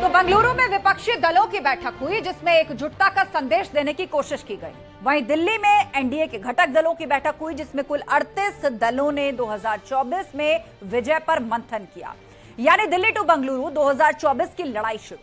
तो बेंगलुरु में विपक्षी दलों की बैठक हुई जिसमें एकजुटता का संदेश देने की कोशिश की गई। वहीं दिल्ली में एनडीए के घटक दलों की बैठक हुई जिसमें कुल 38 दलों ने 2024 में विजय पर मंथन किया। यानी दिल्ली टू बेंगलुरु 2024 की लड़ाई शुरू।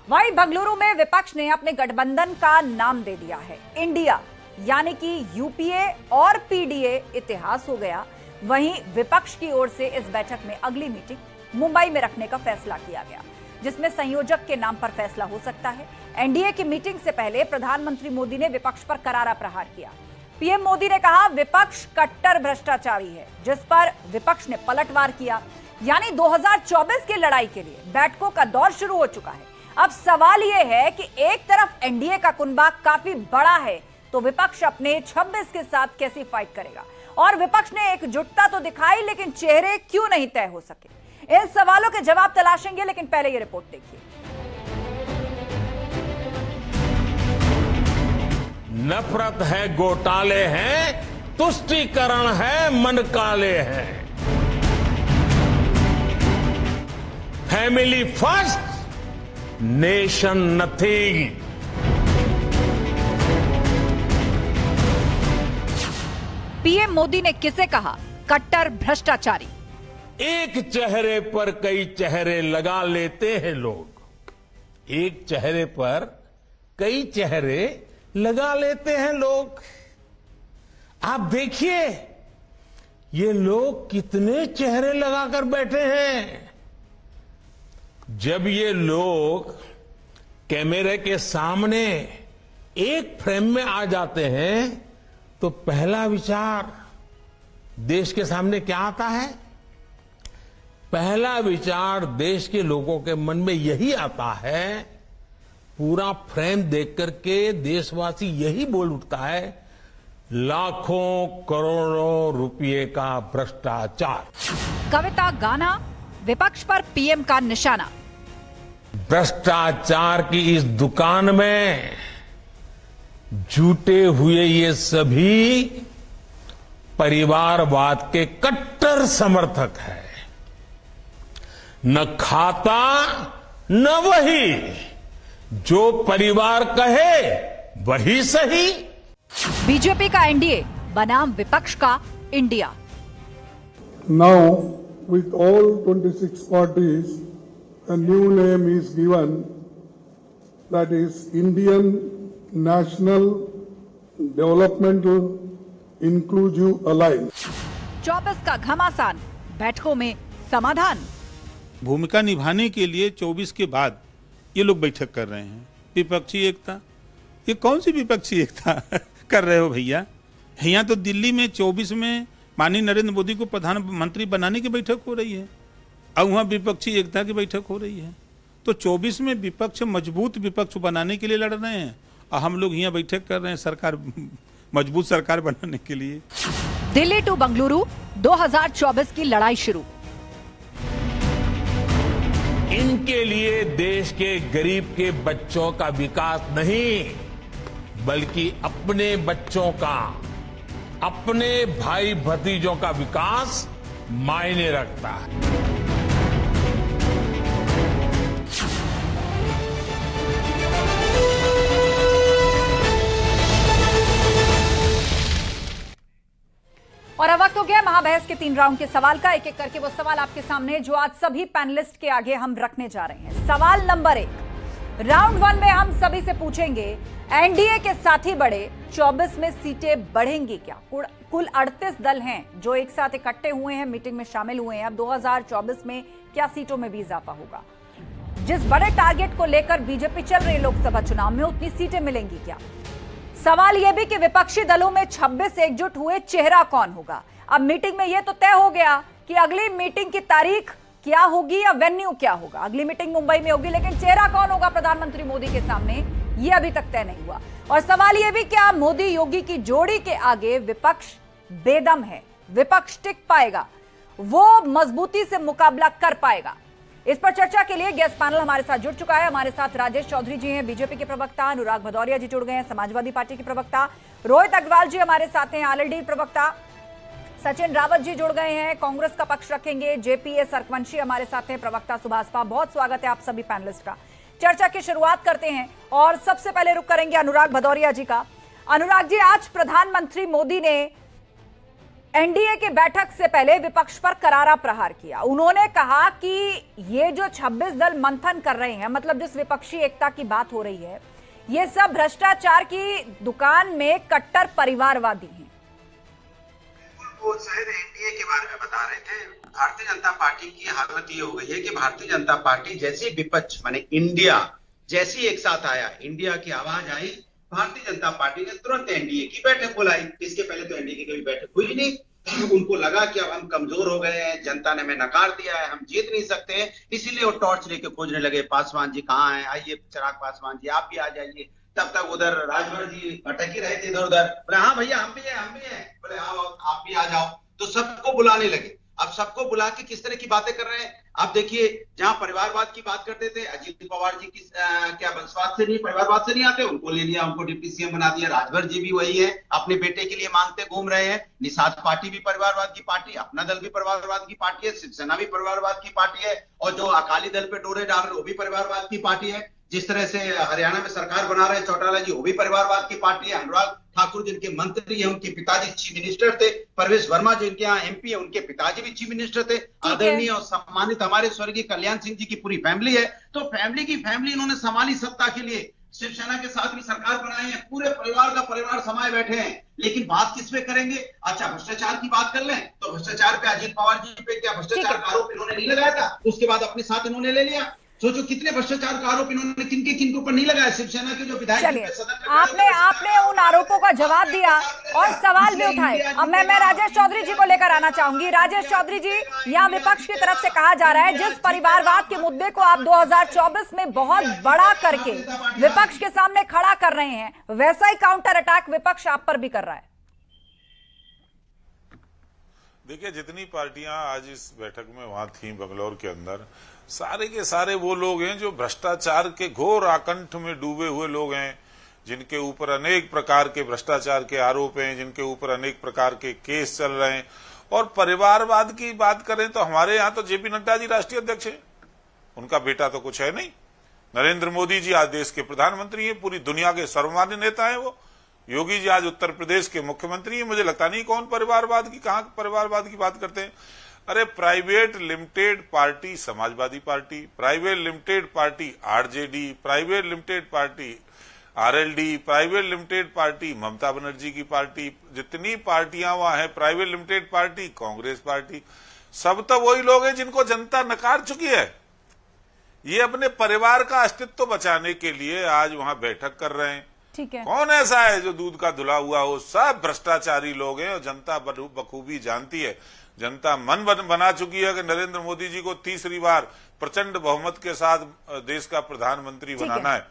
वहीं बेंगलुरु में विपक्ष ने अपने गठबंधन का नाम दे दिया है इंडिया, यानी कि यूपीए और पीडीए इतिहास हो गया। वहीं विपक्ष की ओर से इस बैठक में अगली मीटिंग मुंबई में रखने का फैसला किया गया, जिसमें संयोजक के नाम पर फैसला हो सकता है। एनडीए की मीटिंग से पहले प्रधानमंत्री मोदी ने विपक्ष पर करारा प्रहार किया। पीएम मोदी ने कहा विपक्ष कट्टर भ्रष्टाचारी है, जिस पर विपक्ष ने पलटवार किया। यानी 2024 की लड़ाई के लिए बैठकों का दौर शुरू हो चुका है। अब सवाल यह है कि एक तरफ एनडीए का कुनबा काफी बड़ा है, तो विपक्ष अपने 26 के साथ कैसी फाइट करेगा। और विपक्ष ने एकजुटता तो दिखाई, लेकिन चेहरे क्यों नहीं तय हो सके। इन सवालों के जवाब तलाशेंगे, लेकिन पहले ये रिपोर्ट देखिए। नफरत है, घोटाले हैं, तुष्टीकरण है, मन काले हैं। Family first, nation nothing. PM Modi ने किसे कहा कट्टर भ्रष्टाचारी। एक चेहरे पर कई चेहरे लगा लेते हैं लोग। एक चेहरे पर कई चेहरे लगा लेते हैं लोग। आप देखिए ये लोग कितने चेहरे लगाकर बैठे हैं। जब ये लोग कैमरे के सामने एक फ्रेम में आ जाते हैं तो पहला विचार देश के सामने क्या आता है? पहला विचार देश के लोगों के मन में यही आता है, पूरा फ्रेम देख करके देशवासी यही बोल उठता है, लाखों करोड़ों रुपए का भ्रष्टाचार। कविता गाना, विपक्ष पर पीएम का निशाना। भ्रष्टाचार की इस दुकान में जुटे हुए ये सभी परिवारवाद के कट्टर समर्थक हैं। न खाता न वही, जो परिवार कहे वही सही। बीजेपी का एनडीए बनाम विपक्ष का India. Now, with all 26 parties, a new name is given, that is Indian National Developmental Inclusive Alliance। 24 का घमासान, बैठकों में समाधान। भूमिका निभाने के लिए 24 के बाद ये लोग बैठक कर रहे हैं। विपक्षी एकता, ये कौन सी विपक्षी एकता कर रहे हो भैया? यहाँ तो दिल्ली में 24 में माननीय नरेंद्र मोदी को प्रधानमंत्री बनाने की बैठक हो रही है और वहाँ विपक्षी एकता की बैठक हो रही है। तो 24 में विपक्ष मजबूत विपक्ष बनाने के लिए लड़ रहे हैं और हम लोग यहाँ बैठक कर रहे हैं सरकार मजबूत सरकार बनाने के लिए। दिल्ली टू बेंगलुरु 2024 की लड़ाई शुरू। इनके लिए देश के गरीब के बच्चों का विकास नहीं, बल्कि अपने बच्चों का, अपने भाई भतीजों का विकास मायने रखता है। और अब वक्त हो गया महाबहस के 3 राउंड के सवाल का। एक एक करके वो सवाल आपके सामने जो आज सभी पैनलिस्ट के आगे हम रखने जा रहे हैं। सवाल नंबर 1, राउंड 1 में हम सभी से पूछेंगे एनडीए के साथी बड़े 24 में सीटें बढ़ेंगी क्या? कुल 38 दल हैं जो एक साथ इकट्ठे हुए हैं, मीटिंग में शामिल हुए हैं। अब 2024 में क्या सीटों में भी इजाफा होगा? जिस बड़े टारगेट को लेकर बीजेपी चल रही लोकसभा चुनाव में, उतनी सीटें मिलेंगी क्या? सवाल यह भी कि विपक्षी दलों में 26 एकजुट हुए, चेहरा कौन होगा? अब मीटिंग में यह तो तय हो गया कि अगली मीटिंग की तारीख क्या होगी या वेन्यू क्या होगा। अगली मीटिंग मुंबई में होगी, लेकिन चेहरा कौन होगा प्रधानमंत्री मोदी के सामने, यह अभी तक तय नहीं हुआ। और सवाल यह भी क्या मोदी योगी की जोड़ी के आगे विपक्ष बेदम है? विपक्ष टिक पाएगा? वो मजबूती से मुकाबला कर पाएगा? इस पर चर्चा के लिए गेस्ट पैनल हमारे साथ जुड़ चुका है। हमारे साथ राजेश चौधरी जी हैं, बीजेपी के प्रवक्ता, अनुराग भदौरिया जी जुड़ गए हैं, समाजवादी पार्टी के प्रवक्ता, रोहित अग्रवाल जी हमारे साथ हैं, आरएलडी प्रवक्ता, सचिन रावत जी जुड़ गए हैं, कांग्रेस का पक्ष रखेंगे, जेपीएस अर्कवंशी हमारे साथ हैं, प्रवक्ता सुभाष पा। बहुत स्वागत है आप सभी पैनलिस्ट का। चर्चा की शुरुआत करते हैं और सबसे पहले रुख करेंगे अनुराग भदौरिया जी का। अनुराग जी, आज प्रधानमंत्री मोदी ने एनडीए की बैठक से पहले विपक्ष पर करारा प्रहार किया। उन्होंने कहा कि ये जो 26 दल मंथन कर रहे हैं, मतलब जिस विपक्षी एकता की बात हो रही है, ये सब भ्रष्टाचार की दुकान में कट्टर परिवारवादी हैं। वो शायद एनडीए के बारे में बता रहे थे। भारतीय जनता पार्टी की हालत ये हो गई है कि भारतीय जनता पार्टी जैसे विपक्ष माने इंडिया जैसी एक साथ आया, इंडिया की आवाज आई, भारतीय जनता पार्टी ने तुरंत एनडीए की बैठक बुलाई। इसके पहले तो एनडीए की कभी बैठक हुई नहीं। उनको लगा कि अब हम कमजोर हो गए हैं, जनता ने हमें नकार दिया है, हम जीत नहीं सकते, इसीलिए वो टॉर्च लेके खोजने लगे, पासवान जी कहाँ हैं, आइए चिराग पासवान जी आप भी आ जाइए। तब तक उधर राजभर जी भटक ही रहे थे इधर उधर। बोले हाँ भैया हम भी हैं। बोले हाँ आप भी आ जाओ। तो सबको बुलाने लगे। अब सबको बुला के किस तरह की बातें कर रहे हैं आप देखिए। जहां परिवारवाद की बात करते थे, अजीत पवार जी की क्या वंशवाद से नहीं, परिवारवाद से नहीं आते, उनको ले लिया, उनको डिप्टी सीएम बना दिया। राजभर जी भी वही है, अपने बेटे के लिए मांगते घूम रहे हैं। निषाद पार्टी भी परिवारवाद की पार्टी, अपना दल भी परिवारवाद की पार्टी है, शिवसेना भी परिवारवाद की पार्टी है, और जो अकाली दल पे डोरे डाल रहे वो भी परिवारवाद की पार्टी है। जिस तरह से हरियाणा में सरकार बना रहे चौटाला जी, वो भी परिवारवाद की पार्टी है। अनुराग ठाकुर जिनके मंत्री हैं, उनके पिताजी चीफ मिनिस्टर थे। परवेश वर्मा जो इनके यहाँ एमपी है, उनके पिताजी भी चीफ मिनिस्टर थे। आदरणीय और सम्मानित हमारे स्वर्गीय कल्याण सिंह जी की पूरी फैमिली है। तो फैमिली की फैमिली इन्होंने संभाली सत्ता के लिए। शिवसेना के साथ भी सरकार बनाई है, पूरे परिवार का परिवार समाये बैठे हैं। लेकिन बात किस पे करेंगे? अच्छा भ्रष्टाचार की बात कर लें तो भ्रष्टाचार पे अजीत पवार जी पे क्या भ्रष्टाचार का आरोप इन्होंने नहीं लगाया था? उसके बाद अपने साथ इन्होंने ले लिया। सोचो कितने भ्रष्टाचार का आरोप इन्होंने किन ऊपर नहीं लगाया। शिवसेना के जो विधायक आपने उन आरोपों का जवाब दिया और सवाल भी उठाए। अब मैं राजेश चौधरी जी को लेकर आना चाहूंगी। राजेश चौधरी जी, यहाँ विपक्ष की तरफ से कहा जा रहा है जिस परिवारवाद के मुद्दे को आप 2024 में बहुत बड़ा करके विपक्ष के सामने खड़ा कर रहे हैं, वैसा ही काउंटर अटैक विपक्ष आप पर भी कर रहा है। देखिए, जितनी पार्टियां आज इस बैठक में वहां थी बंगलौर के अंदर, सारे के सारे वो लोग हैं जो भ्रष्टाचार के घोर आकंठ में डूबे हुए लोग हैं, जिनके ऊपर अनेक प्रकार के भ्रष्टाचार के आरोप हैं, जिनके ऊपर अनेक प्रकार के केस चल रहे हैं। और परिवारवाद की बात करें तो हमारे यहाँ तो जेपी नड्डा जी राष्ट्रीय अध्यक्ष हैं, उनका बेटा तो कुछ है नहीं। नरेंद्र मोदी जी आज देश के प्रधानमंत्री हैं, पूरी दुनिया के सर्वमान्य नेता है वो। योगी जी आज उत्तर प्रदेश के मुख्यमंत्री हैं। मुझे लगता नहीं कौन परिवारवाद की, कहां परिवारवाद की बात करते हैं। अरे private limited party Samajwadi party, private limited party RJD, private limited party RLD, private limited party Mamata Banerjee की पार्टी, जितनी पार्टियां वहां हैं, private limited party Congress party, सब तो वही लोग हैं जिनको जनता नकार चुकी है। ये अपने परिवार का अस्तित्व बचाने के लिए आज वहां बैठक कर रहे हैं। ठीक है। कौन ऐसा है जो दूध का धुला हुआ हो? सब भ्रष्टाचारी लोग हैं और जनता बखूबी जानती है। जनता मन बना चुकी है कि नरेंद्र मोदी जी को तीसरी बार प्रचंड बहुमत के साथ देश का प्रधानमंत्री बनाना है।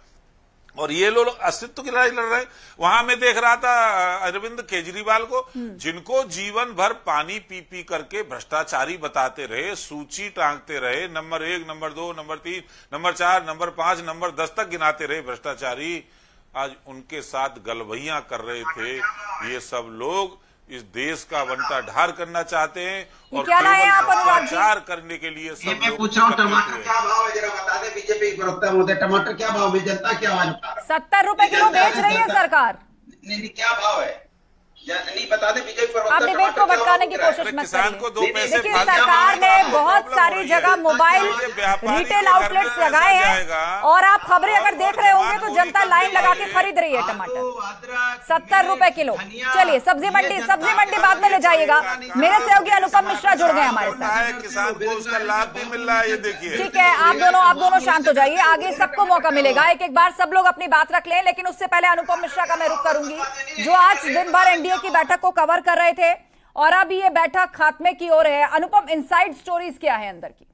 और ये लोग अस्तित्व की लड़ाई लड़ रहे हैं। वहां मैं देख रहा था अरविंद केजरीवाल को, जिनको जीवन भर पानी पी पी करके भ्रष्टाचारी बताते रहे, सूची टांगते रहे, number 1, number 2, number 3, number 4, number 5, number 10 तक गिनाते रहे भ्रष्टाचारी। आज उनके साथ गलबैयां कर रहे थे। ये सब लोग इस देश का बंटा ढार करना चाहते हैं और भ्रष्टाचार करने के लिए सब मैं पूछ रहा हूँ टमाटर क्या भाव है, जरा बता दे। बीजेपी प्रवक्ता महोदय, टमाटर क्या भाव में, जनता क्या आवाज उठा? 70 रुपए किलो बेच रही है सरकार। नहीं क्या भाव है नहीं बता दे। बीजेपी प्रवक्ता आप डिबेट को भटकाने की कोशिश मत करिए। देखिए, सरकार ने बहुत सारी जगह मोबाइल रिटेल आउटलेट्स लगाए हैं और आप खबरें अगर देख रहे होंगे तो जनता लाइन लगा के खरीद रही है टमाटर 70 रुपए किलो। चलिए सब्जी मंडी बाद में ले जाइएगा। मेरे सहयोगी अनुपम मिश्रा जुड़ गए हमारे साथ। किसान को उसका लाभ भी मिल रहा है, ये देखिए। ठीक है, आप दोनों शांत हो जाइए, आगे सबको मौका मिलेगा। एक बार सब लोग अपनी बात रख लें, लेकिन उससे पहले अनुपम मिश्रा का मैं रुख करूंगी, जो आज दिन भर एनडीए की बैठक को कवर कर रहे थे और अब ये बैठक खात्मे की ओर है। अनुपम, इनसाइड स्टोरीज क्या है अंदर की?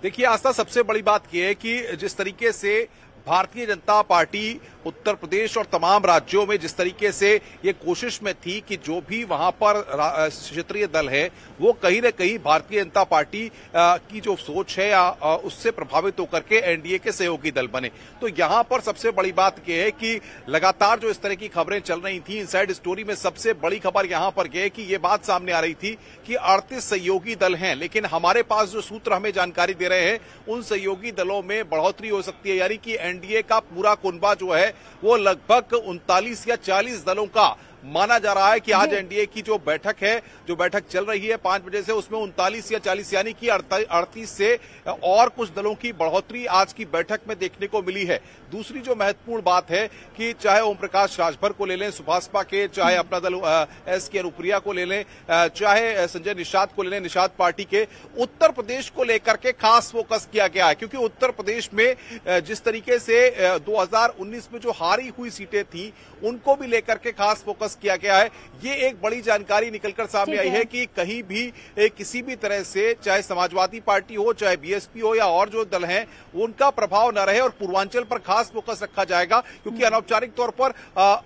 देखिए आस्था, सबसे बड़ी बात यह है कि जिस तरीके से भारतीय जनता पार्टी उत्तर प्रदेश और तमाम राज्यों में जिस तरीके से ये कोशिश में थी कि जो भी वहां पर क्षेत्रीय दल है वो कहीं न कहीं भारतीय जनता पार्टी की जो सोच है उससे प्रभावित होकर के एनडीए के सहयोगी दल बने। तो यहां पर सबसे बड़ी बात यह है कि लगातार जो इस तरह की खबरें चल रही थी, इनसाइड स्टोरी में सबसे बड़ी खबर यहां पर यह है कि ये बात सामने आ रही थी कि 38 सहयोगी दल हैं, लेकिन हमारे पास जो सूत्र हमें जानकारी दे रहे हैं उन सहयोगी दलों में बढ़ोतरी हो सकती है, यानी कि एनडीए का पूरा कुनबा जो है वो लगभग 39 या 40 दलों का माना जा रहा है कि आज एनडीए की जो बैठक है, जो बैठक चल रही है 5 बजे से, उसमें 39 या 40 यानी कि 38 से और कुछ दलों की बढ़ोतरी आज की बैठक में देखने को मिली है। दूसरी जो महत्वपूर्ण बात है कि चाहे ओम प्रकाश राजभर को ले लें सुभाषपा के, चाहे अपना दल एस के अनुप्रिया को ले लें, चाहे संजय निषाद को ले लें निषाद पार्टी के, उत्तर प्रदेश को लेकर के खास फोकस किया गया है, क्योंकि उत्तर प्रदेश में जिस तरीके से 2019 में जो हारी हुई सीटें थी उनको भी लेकर के खास फोकस किया गया है। ये एक बड़ी जानकारी निकलकर सामने आई है कि कहीं भी किसी भी तरह से चाहे समाजवादी पार्टी हो, चाहे बीएसपी हो या और जो दल हैं, उनका प्रभाव न रहे और पूर्वांचल पर खास फोकस रखा जाएगा, क्योंकि अनौपचारिक तौर पर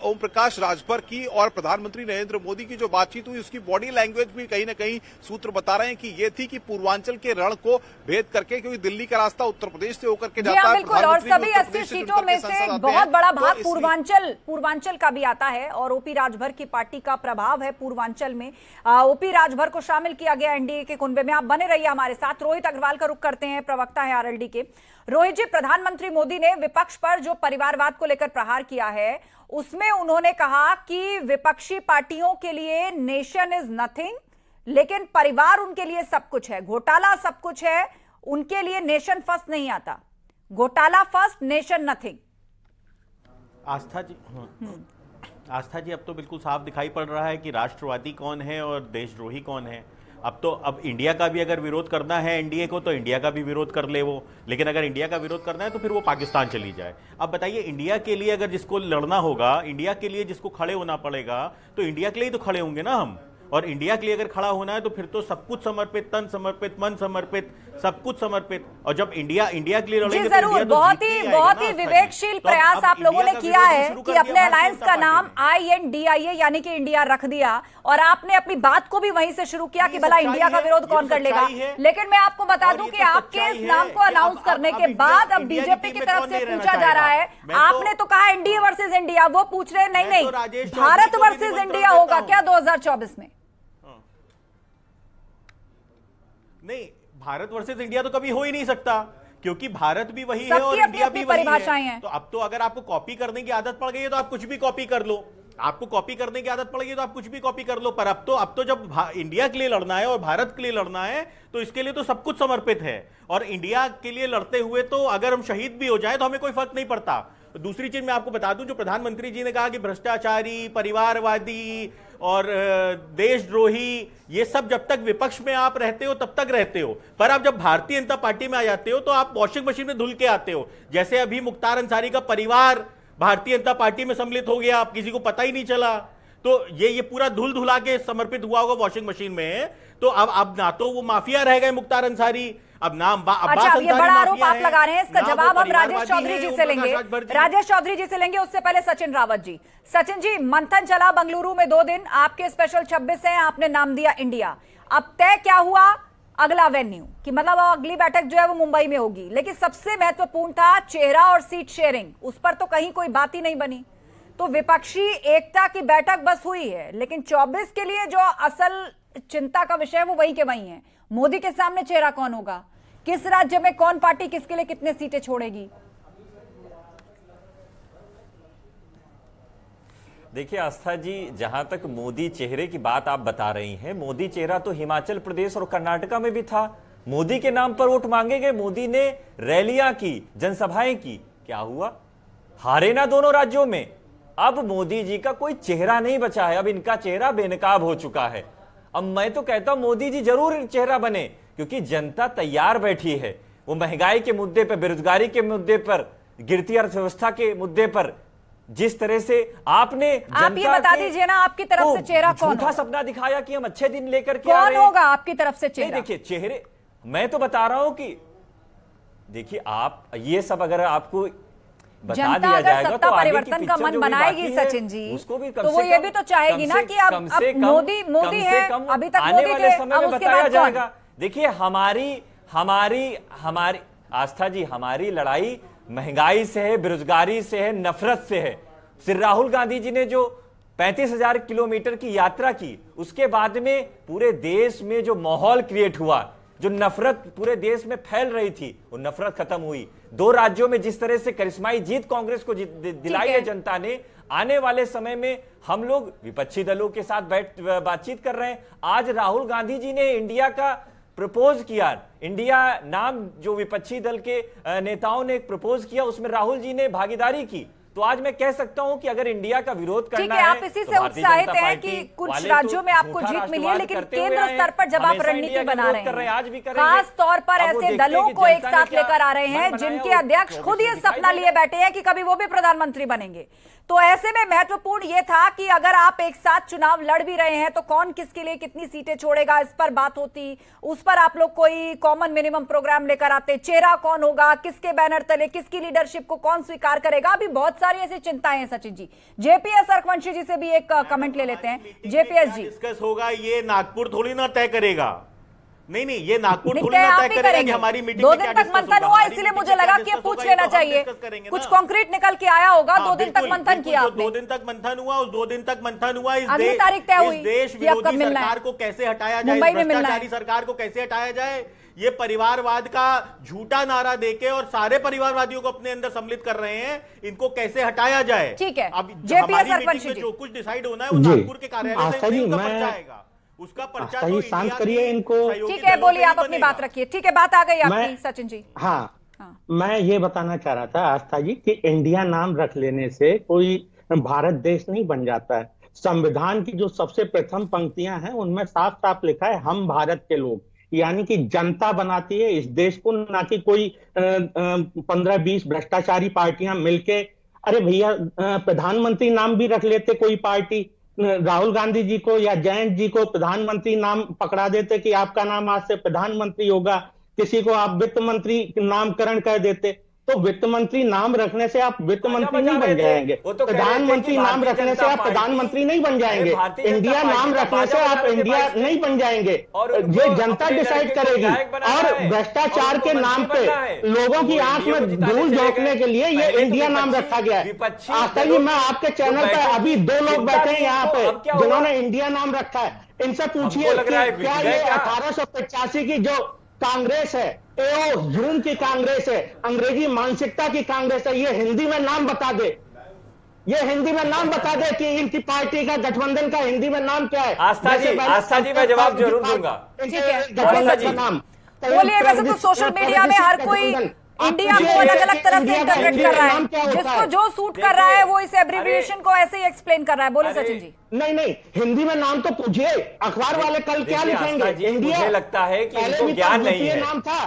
ओम प्रकाश राजभर की और प्रधानमंत्री नरेंद्र मोदी की जो बातचीत हुई उसकी बॉडी लैंग्वेज भी कहीं न कहीं सूत्र बता रहे हैं कि ये थी कि पूर्वांचल के रण को भेद करके, क्योंकि दिल्ली का रास्ता उत्तर प्रदेश से होकर के जाता है, बिल्कुल, और सभी 80 सीटों में से एक बहुत बड़ा भाग पूर्वांचल का भी आता है और ओपी राजभर की पार्टी का प्रभाव है पूर्वांचल में। ओपी राजभर को शामिल किया गया एनडीए के कुनबे में। आप बने रहिए हमारे साथ। रोहित अग्रवाल का रुख करते हैं, प्रवक्ता है आरएलडी के। रोहित जी, प्रधानमंत्री मोदी ने विपक्ष पर जो परिवारवाद को लेकर प्रहार किया है उसमें उन्होंने कहा कि विपक्षी पार्टियों के लिए नेशन इज नथिंग, लेकिन परिवार उनके लिए सब कुछ है, घोटाला सब कुछ है, उनके लिए नेशन फर्स्ट नहीं आता, घोटाला फर्स्ट नेशन नथिंग। आस्था जी, अब तो बिल्कुल साफ दिखाई पड़ रहा है कि राष्ट्रवादी कौन है और देशद्रोही कौन है। अब इंडिया का भी अगर विरोध करना है एनडीए को तो इंडिया का भी विरोध कर ले वो, लेकिन अगर इंडिया का विरोध करना है तो फिर वो पाकिस्तान चली जाए। अब बताइए, इंडिया के लिए अगर जिसको लड़ना होगा, इंडिया के लिए जिसको खड़े होना पड़ेगा, तो इंडिया के लिए ही तो खड़े होंगे ना हम। और इंडिया के लिए अगर खड़ा होना है तो फिर तो सब कुछ समर्पित, तन समर्पित, मन समर्पित, सब कुछ समर्पित। और जब इंडिया के लिए लड़ेंगे तो जरूर, बहुत ही विवेकशील प्रयास आप लोगों ने किया है कि अपने अलायंस का नाम INDIA यानी कि इंडिया रख दिया, और आपने अपनी बात को भी वहीं से शुरू किया कि भला इंडिया का विरोध कौन कर लेगा। लेकिन मैं आपको बता दूं कि आपके इस नाम को अनाउंस करने के बाद अब बीजेपी की तरफ से पूछा जा रहा है, आपने तो कहा एनडीए वर्सेस इंडिया, वो पूछ रहे नहीं, भारत वर्सेस इंडिया होगा क्या 2024 में? नहीं, भारत वर्सेस इंडिया तो कभी हो ही नहीं सकता, क्योंकि भारत भी वही है और इंडिया भी वही है। तो अब तो अगर आपको कॉपी करने की आदत पड़ गई है तो आप कुछ भी कॉपी कर लो, आपको कॉपी करने की आदत पड़ गई तो आप कुछ भी कॉपी कर लो। पर अब तो जब इंडिया के लिए लड़ना है और भारत के लिए लड़ना है तो इसके लिए तो सब कुछ समर्पित है। और इंडिया के लिए लड़ते हुए तो अगर हम शहीद भी हो जाए तो हमें कोई फर्क नहीं पड़ता। दूसरी चीज मैं आपको बता दूं, जो प्रधानमंत्री जी ने कहा कि भ्रष्टाचारी, परिवारवादी और देशद्रोही, ये सब जब तक विपक्ष में आप रहते हो तब तक रहते हो, पर आप जब भारतीय जनता पार्टी में आ जाते हो तो आप वॉशिंग मशीन में धुल के आते हो। जैसे अभी मुख्तार अंसारी का परिवार भारतीय जनता पार्टी में सम्मिलित हो गया, आप किसी को पता ही नहीं चला, तो ये पूरा धुल धुला के समर्पित हुआ होगा वॉशिंग मशीन में। तो अब ना तो वो माफिया रह गए मुख्तार अंसारी, अब नाम अच्छा, ये बड़ा आरोप आप लगा रहे हैं, इसका जवाब हम राजेश चौधरी जी से लेंगे। राजेश चौधरी जी से लेंगे, उससे पहले सचिन रावत जी। सचिन जी, मंथन चला बेंगलुरु में 2 दिन, आपके स्पेशल 26 हैं, आपने नाम दिया इंडिया। अब तय क्या हुआ अगला वेन्यू कि मतलब अगली बैठक जो है वो मुंबई में होगी, लेकिन सबसे महत्वपूर्ण था चेहरा और सीट शेयरिंग, उस पर तो कहीं कोई बात ही नहीं बनी। तो विपक्षी एकता की बैठक बस हुई है, लेकिन 24 के लिए जो असल चिंता का विषय है वो वही के वही है। मोदी के सामने चेहरा कौन होगा, किस राज्य में कौन पार्टी किसके लिए कितने सीटें छोड़ेगी? देखिए आस्था जी, जहां तक मोदी चेहरे की बात आप बता रही हैं, मोदी चेहरा तो हिमाचल प्रदेश और कर्नाटका में भी था। मोदी के नाम पर वोट मांगे गए, मोदी ने रैलियां की, जनसभाएं की, क्या हुआ? हारे ना दोनों राज्यों में। अब मोदी जी का कोई चेहरा नहीं बचा है, अब इनका चेहरा बेनकाब हो चुका है। अब मैं तो कहता हूं मोदी जी जरूर चेहरा बने, क्योंकि जनता तैयार बैठी है। वो महंगाई के मुद्दे पर, बेरोजगारी के मुद्दे पर, गिरती अर्थव्यवस्था के मुद्दे पर जिस तरह से आपने आप ये बता दीजिए ना, आपकी तरफ से चेहरा कौन? झूठा सपना दिखाया कि हम अच्छे दिन लेकर के आ रहे हैं। कौन होगा आपकी तरफ से चेहरा? देखिए चेहरे, मैं तो बता रहा हूं कि देखिए आप ये सब अगर आपको बता दिया जाएगा सत्ता तो परिवर्तन का मन बनाएगी सचिन जी, उसको भी तो वो ये भी तो चाहेगी ना कि अब मोदी है, अभी तक आने वाले समय में बताया जाएगा। देखिए हमारी आस्था जी, हमारी लड़ाई महंगाई से है, बेरोजगारी से है, नफरत से है। श्री राहुल गांधी जी ने जो 35,000 किलोमीटर की यात्रा की, उसके बाद में पूरे देश में जो माहौल क्रिएट हुआ, जो नफरत पूरे देश में फैल रही थी, वो नफरत खत्म हुई। 2 राज्यों में जिस तरह से करिश्माई जीत कांग्रेस को दिलाई है जनता ने, आने वाले समय में हम लोग विपक्षी दलों के साथ बातचीत कर रहे हैं। आज राहुल गांधी जी ने इंडिया का प्रपोज किया, इंडिया नाम जो विपक्षी दल के नेताओं ने प्रपोज किया, उसमें राहुल जी ने भागीदारी की। तो आज मैं कह सकता हूं कि अगर इंडिया का विरोध करना है, आप इसी से उत्साहित हैं कि कुछ राज्यों में आपको जीत मिली है, लेकिन केंद्र स्तर पर जब आप रणनीति बना रहे हैं, आज भी खास तौर पर ऐसे दलों को एक साथ लेकर आ रहे हैं जिनके अध्यक्ष खुद ये सपना लिए बैठे हैं कि कभी वो भी प्रधानमंत्री बनेंगे। तो ऐसे में महत्वपूर्ण ये था कि अगर आप एक साथ चुनाव लड़ भी रहे हैं तो कौन किसके लिए कितनी सीटें छोड़ेगा, इस पर बात होती, उस पर आप लोग कोई कॉमन मिनिमम प्रोग्राम लेकर आते, चेहरा कौन होगा, किसके बैनर तले, किसकी लीडरशिप को कौन स्वीकार करेगा। अभी बहुत सारी ऐसी चिंताएं हैं सचिन जी। जेपीएस अरकवंशी जी से भी एक कमेंट ले लेते हैं। जेपीएस जी, डिस्कस होगा, ये नागपुर थोड़ी ना तय करेगा। नहीं, ये नागपुर थोड़ी ना तय करेगा कि हमारी मीटिंग 2 दिन तक मंथन हुआ, इसलिए मुझे लगा कि पूछ लेना चाहिए, कुछ कॉन्क्रीट निकल के आया होगा। 2 दिन तक मंथन किया आपने। 2 दिन तक मंथन हुआ, उस 2 दिन तक मंथन हुआ, इस अगली तारीख तय हुई, देश विरोधी सरकार को कैसे हटाया जाए, भ्रष्टाचारी सरकार को कैसे हटाया जाए। ये परिवारवाद का झूठा नारा देके और सारे परिवारवादियों को अपने अंदर सम्मिलित कर रहे हैं, इनको कैसे हटाया जाए। ठीक है, अब हमारी मीटिंग में जो कुछ डिसाइड होना है वो नागपुर के कार्यालय से आएगा, उसका पर्चा तो शांत करिए इनको। ठीक है, बोलिए, आप अपनी बात रखिए। ठीक है, बात आ गई आपकी सचिन जी। हाँ, मैं ये बताना चाह रहा था आस्था जी कि इंडिया नाम रख लेने से कोई भारत देश नहीं बन जाता है। संविधान की जो सबसे प्रथम पंक्तियां हैं उनमें साफ साफ लिखा है हम भारत के लोग, यानी कि जनता बनाती है इस देश को, ना कि कोई 15-20 भ्रष्टाचारी पार्टियां मिलके। अरे भैया, प्रधानमंत्री नाम भी रख लेते कोई पार्टी, राहुल गांधी जी को या जयंत जी को प्रधानमंत्री नाम पकड़ा देते कि आपका नाम आज से प्रधानमंत्री होगा, किसी को आप वित्त मंत्री नामकरण कर देते। तो वित्त मंत्री नाम रखने से आप वित्त मंत्री नहीं बन जाएंगे, प्रधानमंत्री नाम रखने से आप प्रधानमंत्री नहीं बन जाएंगे, इंडिया नाम रखने से आप इंडिया नहीं बन जाएंगे। ये जनता डिसाइड करेगी। और भ्रष्टाचार के नाम पे लोगों की आंख में धूल झोंकने के लिए ये इंडिया नाम रखा गया है। आस्था जी, मैं आपके चैनल पर अभी 2 लोग बैठे हैं यहाँ पे जिन्होंने इंडिया नाम रखा है, इनसे पूछिए क्या ये 1885 की जो कांग्रेस है, जून की कांग्रेस है, अंग्रेजी मानसिकता की कांग्रेस है, ये हिंदी में नाम बता दे, ये हिंदी में नाम बता दे कि इनकी पार्टी का गठबंधन का हिंदी में नाम क्या है। आस्था जी मैं जवाब जरूर दूंगा। गठबंधन का नाम बोलिए। वैसे तो सोशल मीडिया में हर कोई इंडिया को अलग अलग तरह से इंटरप्रेट कर रहा है, जिसको जो सूट कर रहा है वो इस एब्रिविएशन को ऐसे ही एक्सप्लेन कर रहा है। बोले सचिन जी। नहीं, हिंदी में नाम तो पूछिए, अखबार वाले कल क्या लिखेंगे। इंडिया, मुझे लगता है कि इनको ज्ञान नहीं है।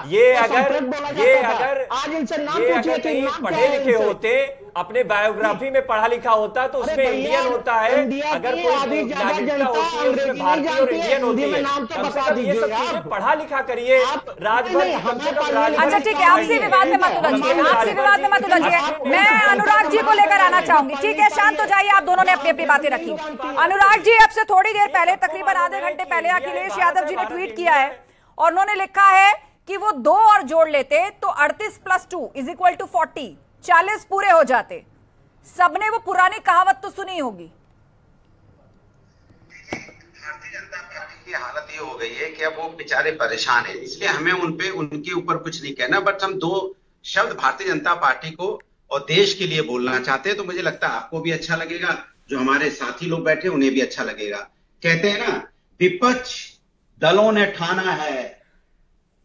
ये अगर आज इनसे नाम पूछिए कि पढ़े लिखे होते, अपने बायोग्राफी में पढ़ा लिखा होता तो उसमें इंडियन होता है। अगर कोई नागरिकता होती है उसमें भारतीय और इंडियन होती है। कम से कम ये सब चीजें पढ़ा लिखा करिए, राजभर। अच्छा ठीक है, आपसे विवाद में मत उलझिए, आपसे विवाद में मत उलझिए। मैं अनुराग जी को लेकर आना चाहूंगी। ठीक है, शांत हो जाइए, आप दोनों ने अपनी अपनी बातें रखी। अनुराग जी, अब से थोड़ी देर पहले, तकरीबन आधे घंटे पहले अखिलेश यादव जी ने ट्वीट किया है और उन्होंने लिखा है कि वो 2 और जोड़ लेते तो 38 + 2 = 40, 40 पूरे हो जाते। सबने वो पुरानी कहावत तो सुनी होगी। भारतीय जनता पार्टी की हालत ये हो गई है कि अब वो बेचारे परेशान है, इसलिए हमें उनके ऊपर कुछ नहीं कहना। बट हम 2 शब्द भारतीय जनता पार्टी को और देश के लिए बोलना चाहते हैं, तो मुझे लगता है आपको भी अच्छा लगेगा, जो हमारे साथी लोग बैठे उन्हें भी अच्छा लगेगा। कहते हैं ना, विपक्ष दलों ने ठाना है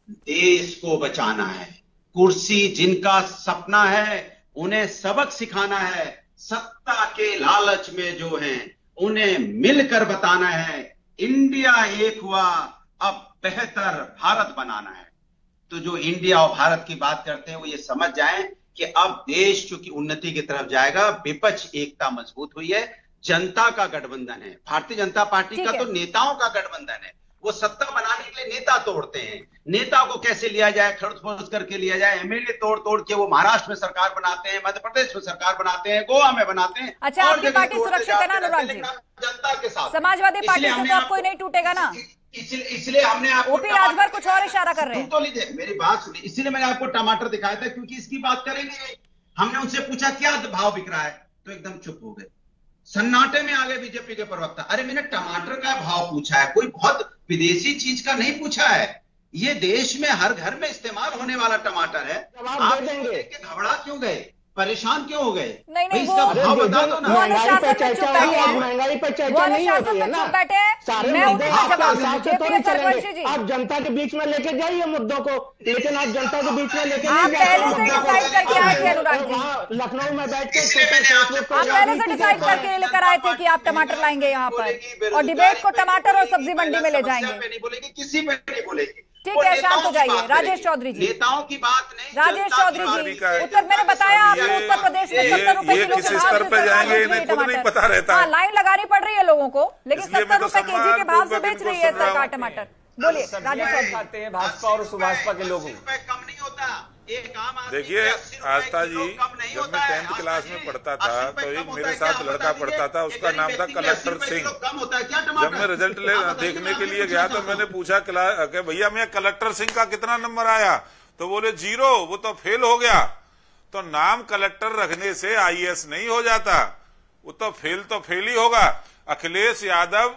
देश को बचाना है, कुर्सी जिनका सपना है उन्हें सबक सिखाना है, सत्ता के लालच में जो हैं उन्हें मिलकर बताना है, इंडिया एक हुआ अब बेहतर भारत बनाना है। तो जो इंडिया और भारत की बात करते हैं वो ये समझ जाएं कि अब देश चूंकि उन्नति की तरफ जाएगा, विपक्ष एकता मजबूत हुई है, जनता का गठबंधन है, भारतीय जनता पार्टी का तो नेताओं का गठबंधन है। वो सत्ता बनाने के लिए नेता तोड़ते हैं। नेता को कैसे लिया जाए, खर्च करके लिया जाए, एमएलए तोड़ के वो महाराष्ट्र में सरकार बनाते हैं, मध्य प्रदेश में सरकार बनाते हैं, गोवा में बनाते हैं। अच्छा, आपकी पार्टी सुरक्षित है ना अनुराग जी? जनता के साथ समाजवादी पार्टी से तो आपको नहीं टूटेगा ना? इसलिए हमने आपको ओपी राजभर कुछ और इशारा कर रहे हैं। तो लीजिए मेरी बात सुनिए, इसीलिए मैंने आपको टमाटर दिखाया था, क्योंकि इसकी बात करेंगे। हमने उनसे पूछा क्या भाव बिक रहा है, तो एकदम चुप हो गए, सन्नाटे में आ गए बीजेपी के प्रवक्ता। अरे मैंने टमाटर का भाव पूछा है, कोई बहुत विदेशी चीज का नहीं पूछा है, ये देश में हर घर में इस्तेमाल होने वाला टमाटर है। आप देंगे घबरा क्यों गए, परेशान क्यों हो गए? नहीं इसका भाव बता दो ना। महंगाई पे चर्चा नहीं होती है ना, सारे मुद्दे आप जनता के बीच में लेके जाइए मुद्दों को, लेकिन आप जनता के बीच में लेके नहीं जाइए। लखनऊ में बैठ के आप पहले से डिसाइड करके लेकर आए थे कि आप टमाटर लाएंगे यहाँ पर, और डिबेट को टमाटर और सब्जी मंडी में ले जाएंगे। नहीं बोलेगी, किसी पे नहीं बोलेगी। ठीक है, शांत हो जाइए। राजेश चौधरी जी, नेताओं की बात नहीं। राजेश चौधरी जी, उत्तर मैंने बताया आपको, उत्तर प्रदेश में 70 रुपए किलो के भाव से टमाटर, लाइन लगानी पड़ रही है लोगों को, लेकिन 70 रुपए केजी के भाव से बेच रही है सरकार टमाटर। बोलिए राजेश चौधरी। खाते हैं भाजपा और सुभाषपा के लोगों को कम नहीं होता। देखिए आस्था जी, जब मैं 10th क्लास में पढ़ता था तो एक मेरे साथ लड़का पढ़ता था, उसका नाम था कलेक्टर सिंह। जब मैं रिजल्ट देखने के लिए गया तो मैंने पूछा कि भैया मैं कलेक्टर सिंह का कितना नंबर आया, तो बोले 0, वो तो फेल हो गया। तो नाम कलेक्टर रखने से आईएएस नहीं हो जाता, वो तो फेल ही होगा। अखिलेश यादव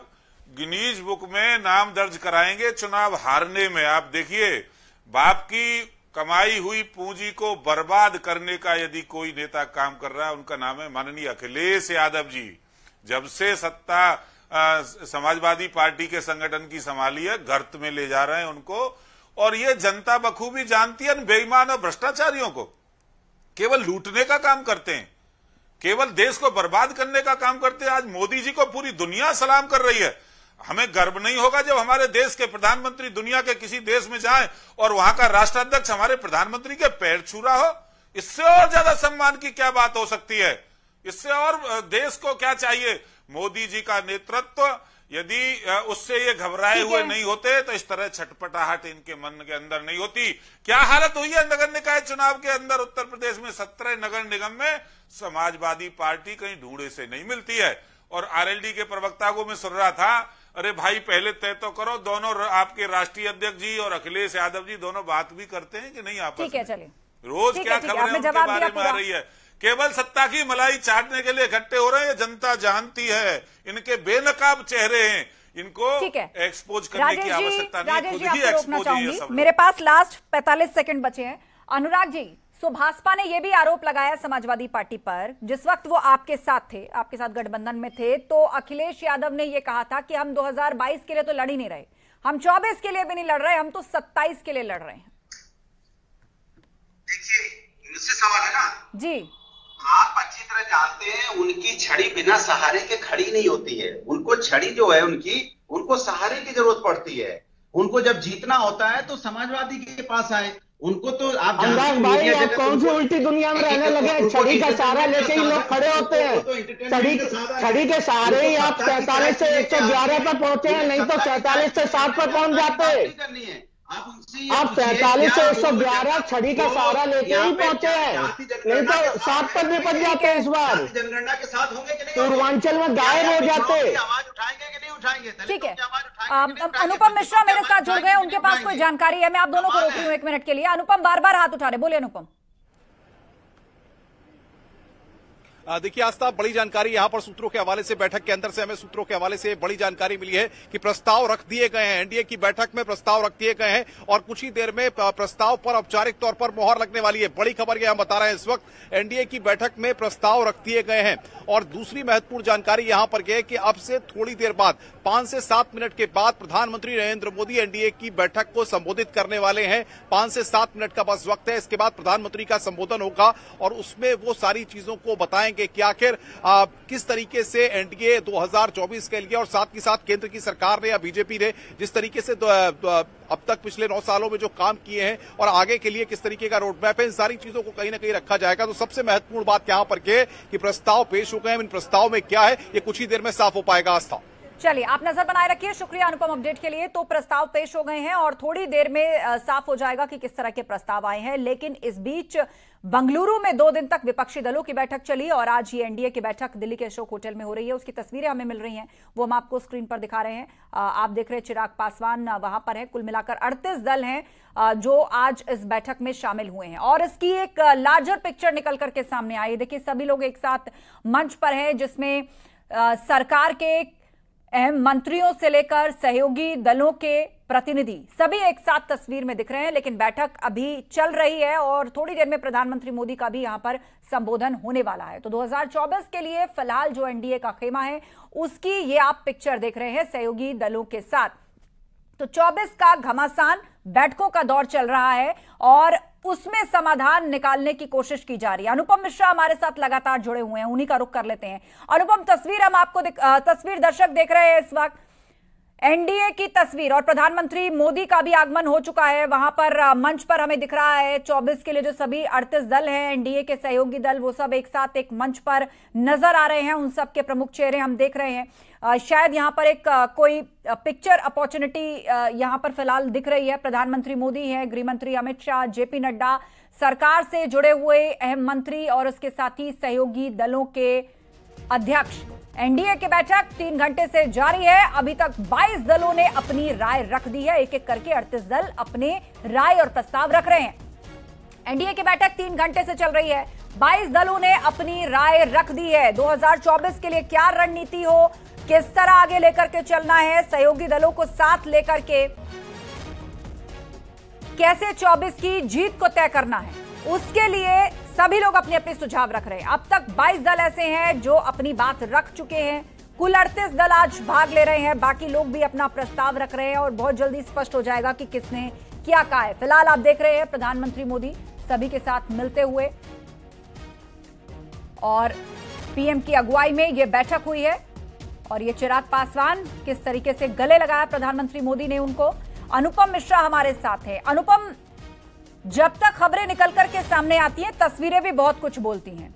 गिनीज बुक में नाम दर्ज कराएंगे चुनाव हारने में। आप देखिए, बाप की कमाई हुई पूंजी को बर्बाद करने का यदि कोई नेता काम कर रहा है, उनका नाम है माननीय अखिलेश यादव जी। जब से सत्ता समाजवादी पार्टी के संगठन की संभाली है, गर्त में ले जा रहे हैं उनको, और ये जनता बखूबी जानती है। बेईमान और भ्रष्टाचारियों को केवल लूटने का काम करते हैं, केवल देश को बर्बाद करने का काम करते हैं। आज मोदी जी को पूरी दुनिया सलाम कर रही है। हमें गर्व नहीं होगा जब हमारे देश के प्रधानमंत्री दुनिया के किसी देश में जाएं और वहां का राष्ट्राध्यक्ष हमारे प्रधानमंत्री के पैर छू रहा हो? इससे और ज्यादा सम्मान की क्या बात हो सकती है? इससे और देश को क्या चाहिए? मोदी जी का नेतृत्व, यदि उससे ये घबराए हुए नहीं होते तो इस तरह छटपटाहट इनके मन के अंदर नहीं होती। क्या हालत हुई है नगर निकाय चुनाव के अंदर? उत्तर प्रदेश में 17 नगर निगम में समाजवादी पार्टी कहीं ढूंढे से नहीं मिलती है। और आरएलडी के प्रवक्ता को मैं सुन रहा था, अरे भाई पहले तय तो करो, दोनों आपके राष्ट्रीय अध्यक्ष जी और अखिलेश यादव जी दोनों बात भी करते हैं कि नहीं आपस में? ठीक है, चलिए। रोज क्या खबरें उनके बारे में आ रही है? केवल सत्ता की मलाई चाटने के लिए इकट्ठे हो रहे हैं। जनता जानती है, इनके बेनकाब चेहरे हैं, इनको एक्सपोज करने की आवश्यकता नहीं, खुद ही एक्सपोज है सब। मेरे पास लास्ट 45 सेकंड बचे हैं। अनुराग जी, सो भाजपा ने यह भी आरोप लगाया समाजवादी पार्टी पर, जिस वक्त वो आपके साथ थे, आपके साथ गठबंधन में थे, तो अखिलेश यादव ने यह कहा था कि हम 2022 के लिए तो लड़ ही नहीं रहे, हम 24 के लिए भी नहीं लड़ रहे, हम तो 27 के लिए लड़ रहे हैं। देखिए, मुझसे सवाल है ना जी, आप अच्छी तरह जानते हैं उनकी छड़ी बिना सहारे के खड़ी नहीं होती है। उनको छड़ी जो है उनको सहारे की जरूरत पड़ती है। उनको जब जीतना होता है तो समाजवादी के पास आए। उनको तो आप भाई, आप कौन सी उल्टी दुनिया में रहने लगे? छड़ी का सहारा लेके ही लोग खड़े होते हैं। छड़ी के सहारे ही आप 47 से 111 पर पहुंचे हैं, नहीं तो 47 से 60 पर पहुंच जाते। आप 47 से 111 छड़ी का सहारा लेके ही पहुंचे हैं, नहीं तो 60 पर निपट जाते हैं। इस बार जनगणना के साथ होंगे कि नहीं? पूर्वांचल में गायब हो जाते। आवाज उठाएंगे कि नहीं उठाएंगे? ठीक है, अनुपम मिश्रा मेरे साथ जुड़ गए, उनके पास कोई जानकारी है। मैं आप दोनों को रोक रही हूँ 1 मिनट के लिए। अनुपम बार बार हाथ उठा रहे, बोलिए अनुपम। देखिए आस्था, बड़ी जानकारी यहां पर सूत्रों के हवाले से, बैठक के अंदर से हमें सूत्रों के हवाले से बड़ी जानकारी मिली है कि प्रस्ताव रख दिए गए हैं। एनडीए की बैठक में प्रस्ताव रख दिए गए हैं और कुछ ही देर में प्रस्ताव पर औपचारिक तौर पर मोहर लगने वाली है। बड़ी खबर यह हम बता रहे हैं, इस वक्त एनडीए की बैठक में प्रस्ताव रख दिए गए हैं। और दूसरी महत्वपूर्ण जानकारी यहां पर यह है कि अब से थोड़ी देर बाद 5 से 7 मिनट के बाद प्रधानमंत्री नरेंद्र मोदी एनडीए की बैठक को संबोधित करने वाले हैं। 5 से 7 मिनट का बस वक्त है। इसके बाद प्रधानमंत्री का संबोधन होगा और उसमें वो सारी चीजों को बताएंगे कि आखिर किस तरीके से एनडीए 2024 के लिए और साथ ही साथ केंद्र की सरकार ने या बीजेपी ने जिस तरीके से अब तक पिछले 9 सालों में जो काम किए हैं और आगे के लिए किस तरीके का रोड मैप है, इन सारी चीजों को कहीं ना कहीं रखा जाएगा। तो सबसे महत्वपूर्ण बात यहां पर यह कि प्रस्ताव पेश हो गए हैं। इन प्रस्ताव में क्या है, ये कुछ ही देर में साफ हो पाएगा। आस्था, चलिए, आप नजर बनाए रखिए। शुक्रिया अनुपम अपडेट के लिए। तो प्रस्ताव पेश हो गए हैं और थोड़ी देर में साफ हो जाएगा कि किस तरह के प्रस्ताव आए हैं। लेकिन इस बीच बंगलुरु में 2 दिन तक विपक्षी दलों की बैठक चली और आज ये एनडीए की बैठक दिल्ली के अशोक होटल में हो रही है। उसकी तस्वीरें हमें मिल रही हैं, वो हम आपको स्क्रीन पर दिखा रहे हैं। आप देख रहे हैं चिराग पासवान वहां पर है। कुल मिलाकर 38 दल हैं जो आज इस बैठक में शामिल हुए हैं और इसकी एक लार्जर पिक्चर निकल करके सामने आई। देखिए, सभी लोग एक साथ मंच पर हैं, जिसमें सरकार के अहम मंत्रियों से लेकर सहयोगी दलों के प्रतिनिधि सभी एक साथ तस्वीर में दिख रहे हैं। लेकिन बैठक अभी चल रही है और थोड़ी देर में प्रधानमंत्री मोदी का भी यहां पर संबोधन होने वाला है। तो 2024 के लिए फिलहाल जो एनडीए का खेमा है उसकी ये आप पिक्चर देख रहे हैं सहयोगी दलों के साथ। तो 24 का घमासान बैठकों का दौर चल रहा है और उसमें समाधान निकालने की कोशिश की जा रही है। अनुपम मिश्रा हमारे साथ लगातार जुड़े हुए हैं, उन्हीं का रुख कर लेते हैं। अनुपम, तस्वीर हम आपको तस्वीर दर्शक देख रहे हैं इस वक्त, एनडीए की तस्वीर और प्रधानमंत्री मोदी का भी आगमन हो चुका है। वहां पर मंच पर हमें दिख रहा है 24 के लिए जो सभी 38 दल हैं एनडीए के सहयोगी दल, वो सब एक साथ एक मंच पर नजर आ रहे हैं। उन सब के प्रमुख चेहरे हम देख रहे हैं। शायद यहां पर एक कोई पिक्चर अपॉर्चुनिटी यहां पर फिलहाल दिख रही है। प्रधानमंत्री मोदी हैं, गृह मंत्री अमित शाह, जेपी नड्डा, सरकार से जुड़े हुए अहम मंत्री और उसके साथ ही सहयोगी दलों के अध्यक्ष। एनडीए की बैठक 3 घंटे से जारी है। अभी तक 22 दलों ने अपनी राय रख दी है। एक एक करके 38 दल अपने राय और प्रस्ताव रख रहे हैं। एनडीए की बैठक 3 घंटे से चल रही है। 22 दलों ने अपनी राय रख दी है। 2024 के लिए क्या रणनीति हो, किस तरह आगे लेकर के चलना है, सहयोगी दलों को साथ लेकर के कैसे 24 की जीत को तय करना है, उसके लिए सभी लोग अपने अपने सुझाव रख रहे हैं। अब तक 22 दल ऐसे हैं जो अपनी बात रख चुके हैं। कुल 38 दल आज भाग ले रहे हैं। बाकी लोग भी अपना प्रस्ताव रख रहे हैं और बहुत जल्दी स्पष्ट हो जाएगा कि किसने क्या कहा है। फिलहाल आप देख रहे हैं प्रधानमंत्री मोदी सभी के साथ मिलते हुए और पीएम की अगुवाई में यह बैठक हुई है और ये चिराग पासवान किस तरीके से गले लगाया प्रधानमंत्री मोदी ने उनको। अनुपम मिश्रा हमारे साथ है। अनुपम, जब तक खबरें निकल करके सामने आती हैं तस्वीरें भी बहुत कुछ बोलती हैं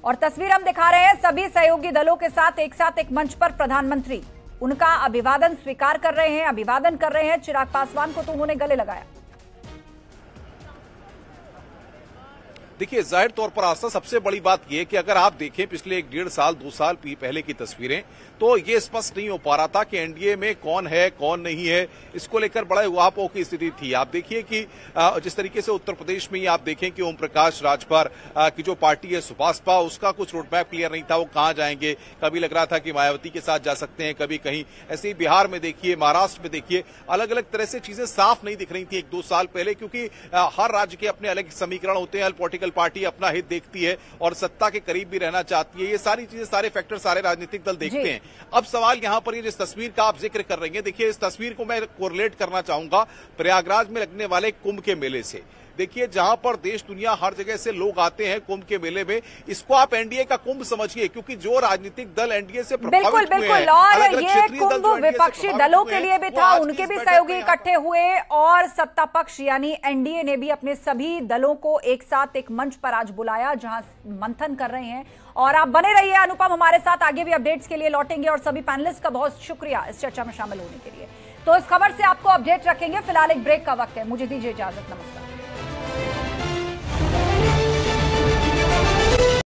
और तस्वीर हम दिखा रहे हैं सभी सहयोगी दलों के साथ एक मंच पर प्रधानमंत्री उनका अभिवादन स्वीकार कर रहे हैं, अभिवादन कर रहे हैं। चिराग पासवान को तो उन्होंने गले लगाया। देखिए, जाहिर तौर पर आस्था सबसे बड़ी बात यह है कि अगर आप देखें पिछले 1.5 साल 2 साल पहले की तस्वीरें, तो ये स्पष्ट नहीं हो पा रहा था कि एनडीए में कौन है कौन नहीं है। इसको लेकर बड़ा उहापोह की स्थिति थी। आप देखिए कि जिस तरीके से उत्तर प्रदेश में ही आप देखें कि ओम प्रकाश राजभर की जो पार्टी है सुभाषपा, उसका कुछ रोडमैप क्लियर नहीं था, वो कहां जाएंगे। कभी लग रहा था कि मायावती के साथ जा सकते हैं, कभी कहीं। ऐसे ही बिहार में देखिए, महाराष्ट्र में देखिए, अलग अलग तरह से चीजें साफ नहीं दिख रही थी 1-2 साल पहले, क्योंकि हर राज्य के अपने अलग समीकरण होते हैं। पॉलिटिकल पार्टी अपना हित देखती है और सत्ता के करीब भी रहना चाहती है। ये सारी चीजें, सारे फैक्टर सारे राजनीतिक दल देखते हैं। अब सवाल यहां पर ये जिस तस्वीर का आप जिक्र कर रही हैं, देखिए इस तस्वीर को मैं कोरिलेट करना चाहूंगा प्रयागराज में लगने वाले कुंभ के मेले से। देखिए, जहां पर देश दुनिया हर जगह से लोग आते हैं कुंभ के मेले में, इसको आप एनडीए का कुंभ समझिए, क्योंकि जो राजनीतिक दल एनडीए से प्रभावित हुए हैं, बिल्कुल, और ये कुंभ विपक्षी दलों के लिए भी था, उनके भी सहयोगी इकट्ठे हुए और सत्ता पक्ष यानी एनडीए ने भी अपने सभी दलों को एक साथ एक मंच पर आज बुलाया जहां मंथन कर रहे हैं। और आप बने रहिए अनुपम हमारे साथ, आगे भी अपडेट्स के लिए लौटेंगे और सभी पैनलिस्ट का बहुत शुक्रिया इस चर्चा में शामिल होने के लिए। तो इस खबर से आपको अपडेट रखेंगे। फिलहाल एक ब्रेक का वक्त है, मुझे दीजिए इजाजत। नमस्कार।